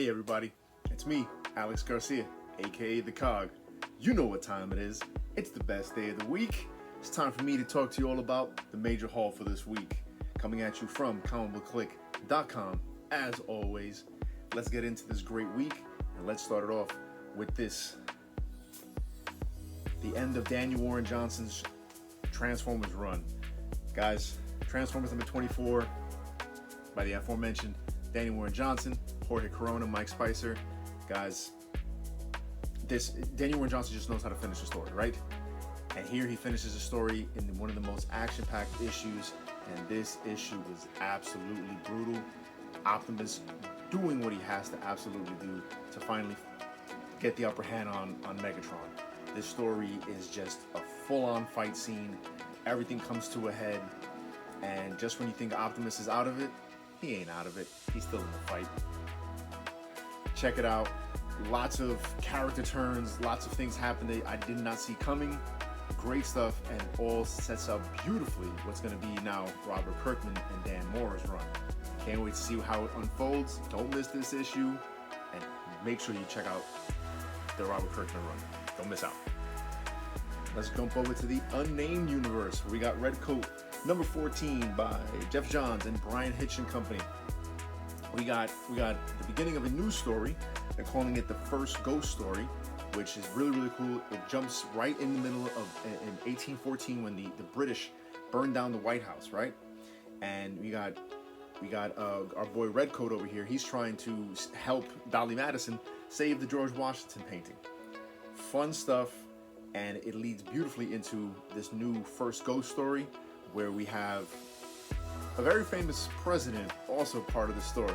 Hey everybody, it's me, Alex Garcia, aka the COG. You know what time it is. It's the best day of the week. It's time for me to talk to you all about the major haul for this week. Coming at you from comicbookclique.com. As always, let's get into this great week and let's start it off with this. The end of Daniel Warren Johnson's Transformers run. Guys, Transformers number 24 by the aforementioned Daniel Warren Johnson, Jorge Corona, Mike Spicer. Guys, Daniel Warren Johnson just knows how to finish a story, right? And here he finishes a story in one of the most action-packed issues, and this issue was absolutely brutal. Optimus doing what he has to absolutely do to finally get the upper hand on Megatron. This story is just a full-on fight scene. Everything comes to a head, and just when you think Optimus is out of it, he ain't out of it. He's still in the fight. Check it out. Lots of character turns, lots of things happen that I did not see coming. Great stuff, and all sets up beautifully what's going to be now Robert Kirkman and Dan Mora's run. Can't wait to see how it unfolds. Don't miss this issue, and make sure you check out the Robert Kirkman run. Don't miss out. Let's jump over to the Unnamed Universe. We got Red Coat number 14 by Jeff Johns and Brian Hitch and Company. We got the beginning of a new story. They're calling it the First Ghost Story, which is really cool. It jumps right in the middle of in 1814 when the British burned down the White House, right? And we got our boy Redcoat over here. He's trying to help Dolly Madison save the George Washington painting. Fun stuff, and it leads beautifully into this new First Ghost Story, where we have a very famous president also part of the story.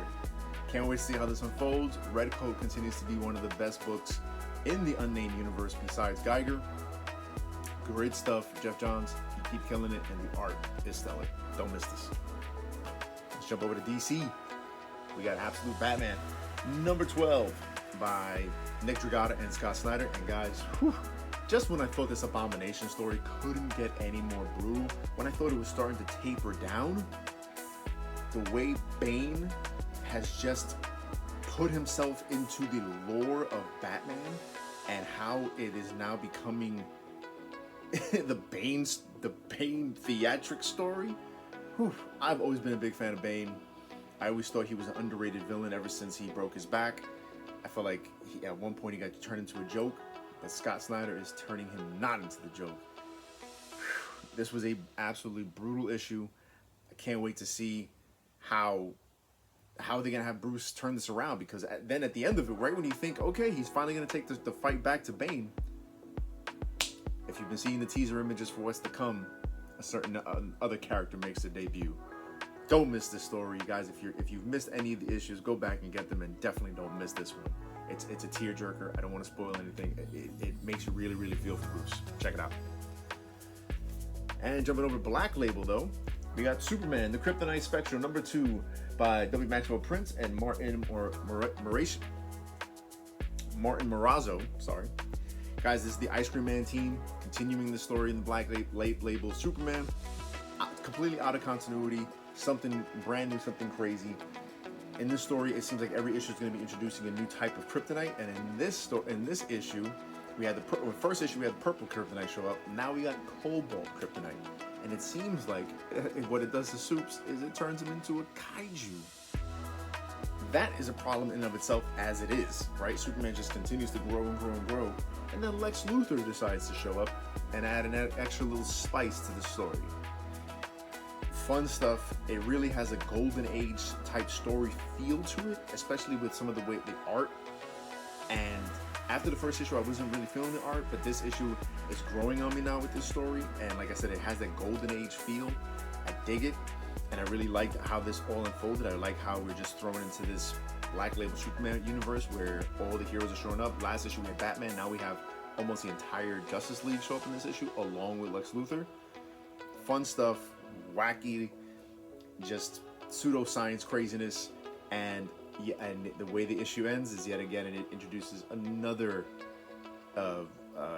Can't wait to see how this unfolds. Red Coat continues to be one of the best books in the Unnamed Universe besides Geiger. Great stuff, Jeff Johns. You keep killing it, and the art is stellar. Don't miss this. Let's jump over to DC. We got Absolute Batman number 12 by Nick Dragotta and Scott Snyder. And guys, just when I thought this Abomination story couldn't get any more brutal, when I thought it was starting to taper down, the way Bane has just put himself into the lore of Batman and how it is now becoming the Bane theatric story. I've always been a big fan of Bane. I always thought he was an underrated villain ever since he broke his back. I felt like at one point he got turned into a joke, but Scott Snyder is turning him not into the joke. This was a absolutely brutal issue. I can't wait to see how they're gonna have Bruce turn this around, because then at the end of it, right when you think, okay, he's finally gonna take the fight back to Bane, if you've been seeing the teaser images for what's to come, a certain other character makes their debut. Don't miss this story, guys. If you've missed any of the issues, go back and get them, and definitely don't miss this one. It's a tearjerker. I don't want to spoil anything. It makes you really feel for Bruce. Check it out. And jumping over to Black Label, though, we got Superman, the Kryptonite Spectrum, number 2 by W. Maxwell Prince and Martin Morazzo. Sorry. Guys, this is the Ice Cream Man team continuing the story in the Black Label Superman. Completely out of continuity. Something brand new, something crazy. In this story, it seems like every issue is going to be introducing a new type of kryptonite, and in this issue, we had the first issue we had purple kryptonite show up. Now we got cobalt kryptonite, and it seems like what it does to Supes is it turns him into a kaiju. That is a problem in and of itself as it is, right? Superman just continues to grow and grow, and then Lex Luthor decides to show up and add an extra little spice to the story. Fun stuff. It really has a golden age type story feel to it, especially with some of the art. And after the first issue, I wasn't really feeling the art, but this issue is growing on me now with this story. And like I said, it has that golden age feel. I dig it, and I really liked how this all unfolded. I like how we're just thrown into this Black Label Superman universe where all the heroes are showing up. Last issue we had Batman. Now we have almost the entire Justice League show up in this issue, along with Lex Luthor. Fun stuff. Wacky, just pseudoscience craziness, and the way the issue ends is yet again, and it introduces another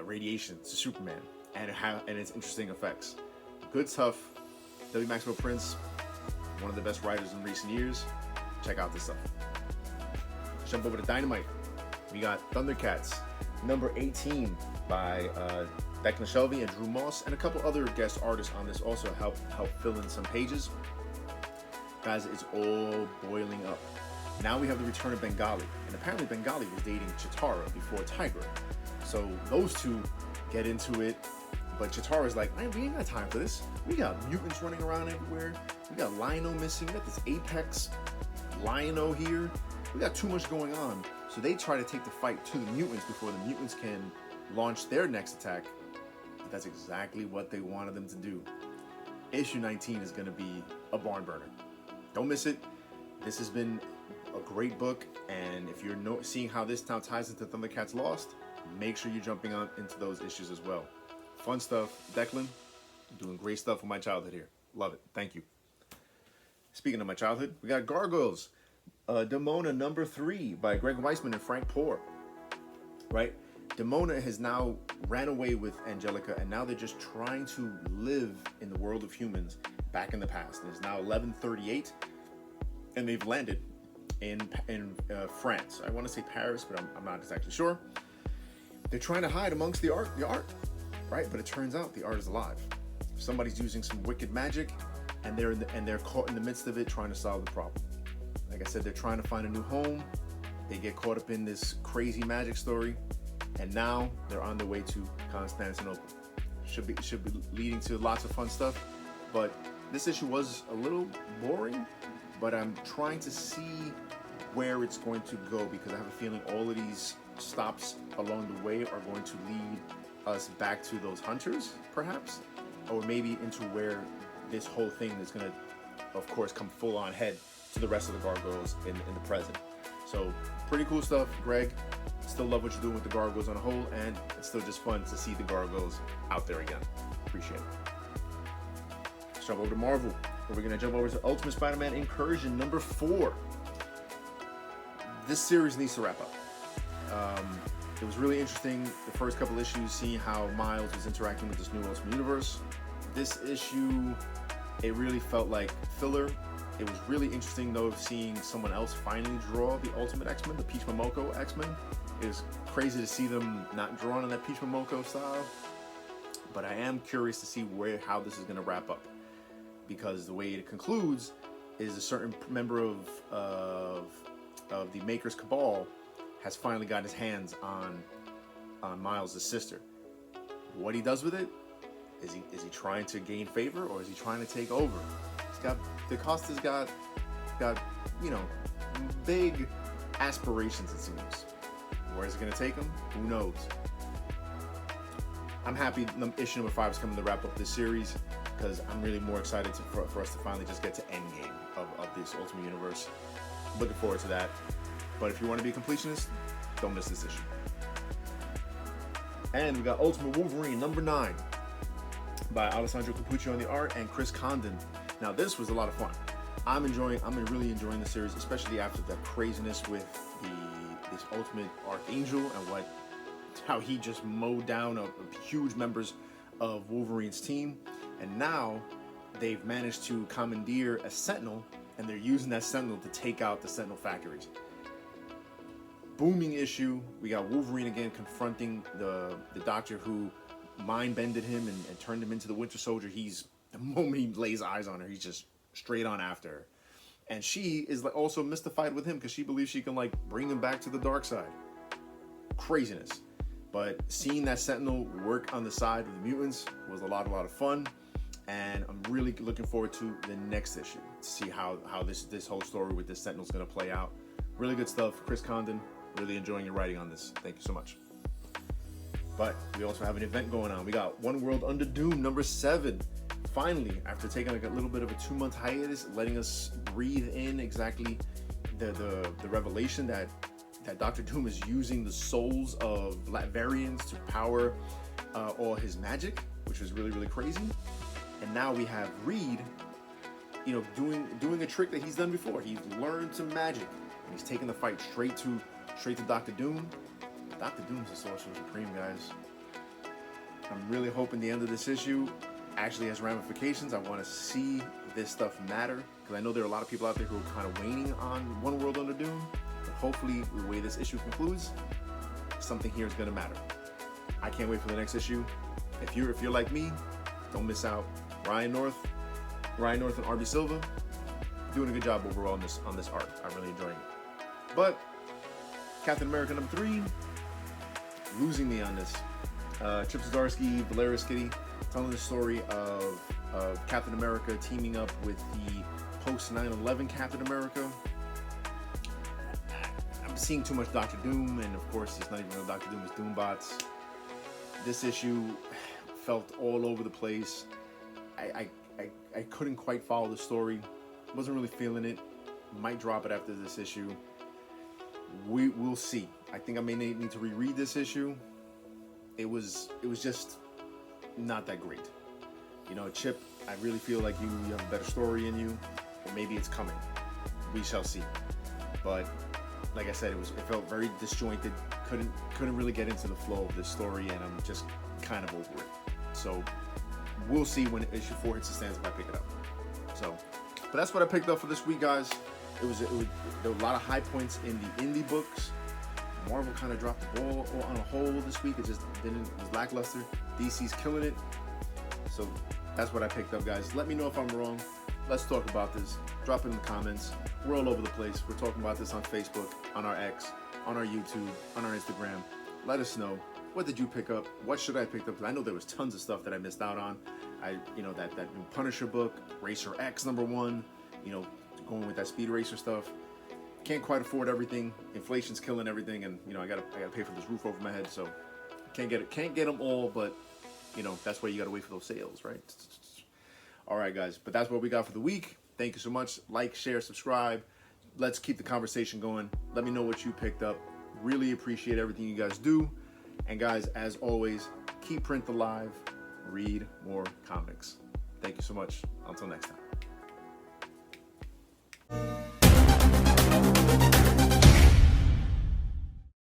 radiation to Superman and its interesting effects. Good stuff. W. Maxwell Prince, one of the best writers in recent years. Check out this stuff. Jump over to Dynamite. We got Thundercats, number 18 by Declan Shelby and Drew Moss, and a couple other guest artists on this also help fill in some pages. Guys, it's all boiling up. Now we have the return of Bengali, and apparently Bengali was dating Chitara before Tigra. So those two get into it, but Chitara's like, man, we ain't got time for this. We got mutants running around everywhere. We got Lion-O missing. We got this Apex Lion-O here. We got too much going on. So they try to take the fight to the mutants before the mutants can launch their next attack. But that's exactly what they wanted them to do. Issue 19 is going to be a barn burner. Don't miss it. This has been a great book, and if you're seeing how this now ties into Thundercats Lost, make sure you're jumping on into those issues as well. Fun stuff. Declan, doing great stuff with my childhood here. Love it. Thank you. Speaking of my childhood, we got Gargoyles. Demona number 3 by Greg Weisman and Frank Poor. Right? Demona has now ran away with Angelica, and now they're just trying to live in the world of humans back in the past. And it's now 1138, and they've landed in France. I want to say Paris, but I'm not exactly sure. They're trying to hide amongst the art, right? But it turns out the art is alive. Somebody's using some wicked magic, and they're caught in the midst of it, trying to solve the problem. Like I said, they're trying to find a new home. They get caught up in this crazy magic story, and now they're on their way to Constantinople. Should be leading to lots of fun stuff. But this issue was a little boring, but I'm trying to see where it's going to go, because I have a feeling all of these stops along the way are going to lead us back to those hunters, perhaps, or maybe into where this whole thing is going to, of course, come full on head to the rest of the Gargoyles in the present. So pretty cool stuff, Greg. Still love what you're doing with the Gargoyles on a whole, and it's still just fun to see the Gargoyles out there again. Appreciate it. Let's jump over to Marvel, where we're going to jump over to Ultimate Spider-Man Incursion number 4. This series needs to wrap up. It was really interesting, the first couple issues, seeing how Miles was interacting with this new Ultimate Universe. This issue, it really felt like filler. It was really interesting, though, seeing someone else finally draw the Ultimate X-Men, the Peach Momoko X-Men. It was crazy to see them not drawn in that Peach Momoko style. But I am curious to see how this is going to wrap up, because the way it concludes is a certain member of the Maker's Cabal has finally got his hands on Miles' sister. What he does with it, is he trying to gain favor, or is he trying to take over? DaCosta's got big aspirations, it seems. Where is it going to take him? Who knows? I'm happy issue number 5 is coming to wrap up this series, because I'm really more excited for us to finally just get to endgame of this Ultimate Universe. Looking forward to that. But if you want to be a completionist, don't miss this issue. And we got Ultimate Wolverine number 9 by Alessandro Capuccio on the art and Chris Condon. Now this was a lot of fun. I'm really enjoying the series, especially after that craziness with this Ultimate Archangel and how he just mowed down huge members of Wolverine's team. And now they've managed to commandeer a Sentinel, and they're using that Sentinel to take out the Sentinel factories. Booming issue. We got Wolverine again confronting the Doctor who mind-bended him and turned him into the Winter Soldier. The moment he lays eyes on her, he's just straight on after her. And she is also mystified with him, because she believes she can bring him back to the dark side. Craziness. But seeing that Sentinel work on the side of the mutants was a lot of fun. And I'm really looking forward to the next issue to see how this whole story with this Sentinel is going to play out. Really good stuff. Chris Condon, really enjoying your writing on this. Thank you so much. But we also have an event going on. We got One World Under Doom number 7. Finally, after taking a little bit of a 2-month hiatus, letting us breathe in exactly the revelation that Dr. Doom is using the souls of Latvians to power all his magic, which was really crazy. And now we have Reed, doing a trick that he's done before. He's learned some magic, and he's taking the fight straight to Dr. Doom. Dr. Doom's the Sorcerer Supreme, guys. I'm really hoping the end of this issue actually has ramifications. I want to see this stuff matter, because I know there are a lot of people out there who are kind of waning on One World Under Doom. But hopefully the way this issue concludes, something here is gonna matter. I can't wait for the next issue. If you're like me, don't miss out. Ryan North and RB Silva doing a good job overall on this art. I'm really enjoying it. But Captain America #3 losing me on this. Chip Zdarsky, Valeria Skitty telling the story of Captain America teaming up with the post 9/11 Captain America. I'm seeing too much Doctor Doom, and of course it's not even real Doctor Doom, it's Doombots. This issue felt all over the place. I couldn't quite follow the story. Wasn't really feeling it. Might drop it after this issue. We'll see. I think I may need to reread this issue. It was just not that great. You know, Chip, I really feel like you have a better story in you, or maybe it's coming. We shall see. But like I said, it felt very disjointed. Couldn't really get into the flow of this story, and I'm just kind of over it. So we'll see when issue 4 hits the stands if I pick it up. So, but that's what I picked up for this week, guys. There were a lot of high points in the indie books. Marvel kind of dropped the ball on a whole this week. It was lackluster. DC's killing it. So that's what I picked up, guys. Let me know if I'm wrong. Let's talk about this. Drop it in the comments. We're all over the place. We're talking about this on Facebook, on our X, on our YouTube, on our Instagram. Let us know. What did you pick up? What should I pick up? Because I know there was tons of stuff that I missed out on. That new Punisher book, Racer X #1. Going with that Speed Racer stuff. Can't quite afford everything. Inflation's killing everything, and I gotta pay for this roof over my head. So can't get them all, but that's why you gotta wait for those sales, right? All right, guys. But that's what we got for the week. Thank you so much. Like, share, subscribe. Let's keep the conversation going. Let me know what you picked up. Really appreciate everything you guys do. And guys, as always, keep print alive. Read more comics. Thank you so much. Until next time.